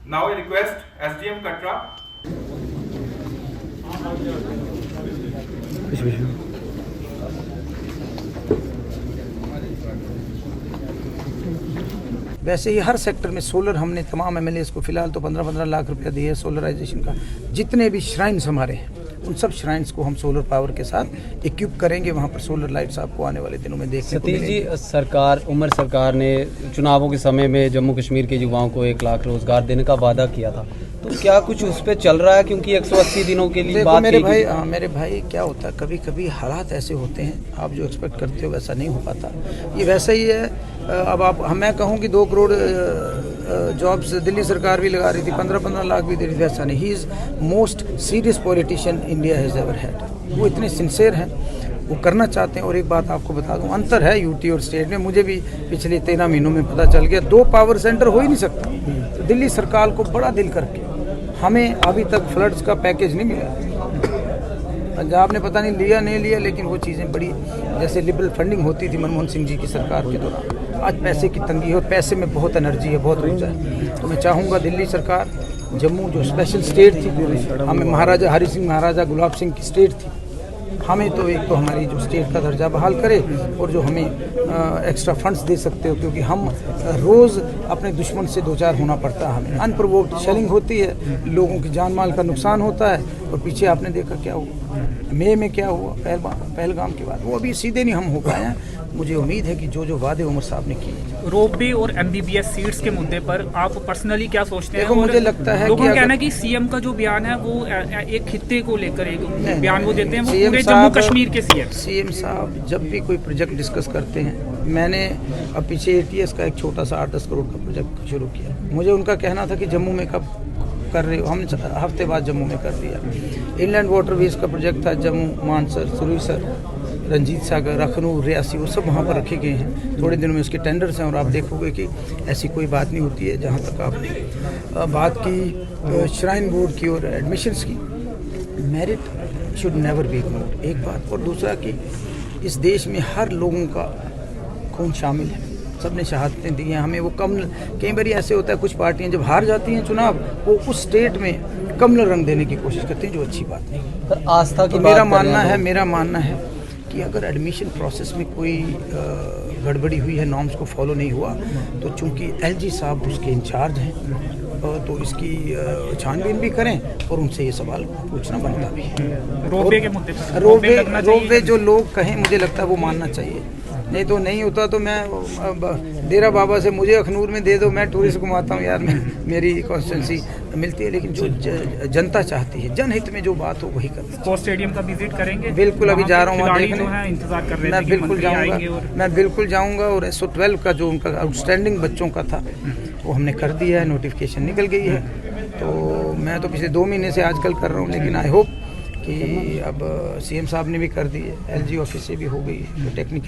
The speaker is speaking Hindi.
Now I request SDM Katra. वैसे ही हर सेक्टर में सोलर हमने तमाम एमएलएस को फिलहाल तो 15-15 लाख रुपया दिए सोलराइजेशन का। जितने भी श्राइन्स हमारे हैं उन सब श्राइन्स को हम सोलर पावर के साथ इक्विप करेंगे। वहाँ पर सोलर लाइट्स आपको आने वाले दिनों में देखने को मिलेंगी। सतीश जी, उमर सरकार ने चुनावों के समय में जम्मू कश्मीर के युवाओं को 1 लाख रोजगार देने का वादा किया था, तो क्या कुछ उस पर चल रहा है? क्योंकि 180 दिनों के लिए बात मेरे भाई क्या होता है, कभी कभी हालात ऐसे होते हैं, आप जो एक्सपेक्ट करते हो वैसा नहीं हो पाता। ये वैसा ही है। अब मैं कहूँ कि 2 करोड़ जॉब्स दिल्ली सरकार भी लगा रही थी, 15-15 लाख भी दे रही थी, वैसा नहीं। He is most serious politician India has ever had. वो इतने सिंसियर हैं, वो करना चाहते हैं। और एक बात आपको बता दूं, अंतर है यूटी और स्टेट में। मुझे भी पिछले 13 महीनों में पता चल गया 2 पावर सेंटर हो ही नहीं सकता। तो दिल्ली सरकार को बड़ा दिल करके हमें अभी तक फ्लड्स का पैकेज नहीं मिला। पंजाब ने पता नहीं लिया नहीं लिया, लेकिन वो चीज़ें बड़ी जैसे लिबरल फंडिंग होती थी मनमोहन सिंह जी की सरकार के दौरान। आज पैसे की तंगी है और पैसे में बहुत एनर्जी है, बहुत ऊर्जा है। तो मैं चाहूँगा दिल्ली सरकार, जम्मू जो स्पेशल स्टेट थी, हमें महाराजा हरि सिंह महाराजा गुलाब सिंह की स्टेट थी, हमें तो एक तो हमारी जो स्टेट का दर्जा बहाल करे और जो हमें एक्स्ट्रा फंड्स दे सकते हो, क्योंकि हम रोज़ अपने दुश्मन से 2-4 होना पड़ता है। हमें अनप्रोवोक्ड शेलिंग होती है, लोगों की जान माल का नुकसान होता है। और पीछे आपने देखा क्या हुआ, मई में क्या हुआ पहलगाम के बाद, वो अभी सीधे नहीं हम हो पाए हैं। मुझे उम्मीद है कि जो वादे उमर साहब ने किए। रोपवे और एमबीबीएस सीट्स के मुद्दे पर आप पर्सनली क्या सोचते हैं? देखो, मुझे लगता है लोगों का कहना है कि सीएम का जो बयान है वो एक खित्ते को लेकर एक बयान वो देते हैं, वो पूरे जम्मू कश्मीर के सीएम साहब जब भी कोई प्रोजेक्ट डिस्कस करते हैं, मैंने अब पीछे ATS का एक छोटा सा 8-10 करोड़ का प्रोजेक्ट शुरू किया। मुझे उनका कहना था कि जम्मू में कब कर रहे हो, हमने हफ्ते बाद जम्मू में कर दिया। इनलैंड वाटरवेज का प्रोजेक्ट था, जम्मू, मानसर, सुरईसर, रंजीत सागर, अखनूर, रियासी, वो सब वहाँ पर रखे गए हैं। थोड़े दिनों में उसके टेंडर्स हैं और आप देखोगे कि ऐसी कोई बात नहीं होती है। जहाँ तक आपने बात की श्राइन बोर्ड की और एडमिशन्स की, merit should never be ignored, एक बात। और दूसरा कि इस देश में हर लोगों का खून शामिल है, सब ने शहादतें दी हैं हमें। वो कमल, कई बार ऐसे होता है कुछ पार्टियां जब हार जाती हैं चुनाव, वो उस स्टेट में कमल रंग देने की कोशिश करती हैं, जो अच्छी बात नहीं। पर आस्था की मेरा मानना है कि अगर एडमिशन प्रोसेस में कोई गड़बड़ी हुई है, नॉर्म्स को फॉलो नहीं हुआ, तो चूंकि LG साहब उसके इंचार्ज हैं, तो इसकी छानबीन भी करें और उनसे ये सवाल पूछना बनता भी है। रोपवे के मुद्दे पर रोपवे जो लोग कहें, मुझे लगता है वो मानना चाहिए। नहीं तो नहीं होता तो मैं डेरा बाबा से मुझे अखनूर में दे दो, मैं टूरिस्ट घुमाता हूँ यार, मेरी कॉन्स्टिट्यूंसी मिलती है। लेकिन जो जनता चाहती है, जनहित में जो बात हो वही करना। स्पोर्ट्स स्टेडियम का विजिट करेंगे? बिल्कुल, अभी जा रहा हूँ वहाँ देखने, इंतजार कर रहे हैं। मैं बिल्कुल जाऊँगा। और SO12 का जो उनका आउटस्टैंडिंग बच्चों का था वो हमने कर दिया है, नोटिफिकेशन निकल गई है। तो मैं तो पिछले 2 महीने से आजकल कर रहा हूँ, लेकिन आई होप कि अब CM साहब ने भी कर दी है, LG ऑफिस से भी हो गई है, तो टेक्निकल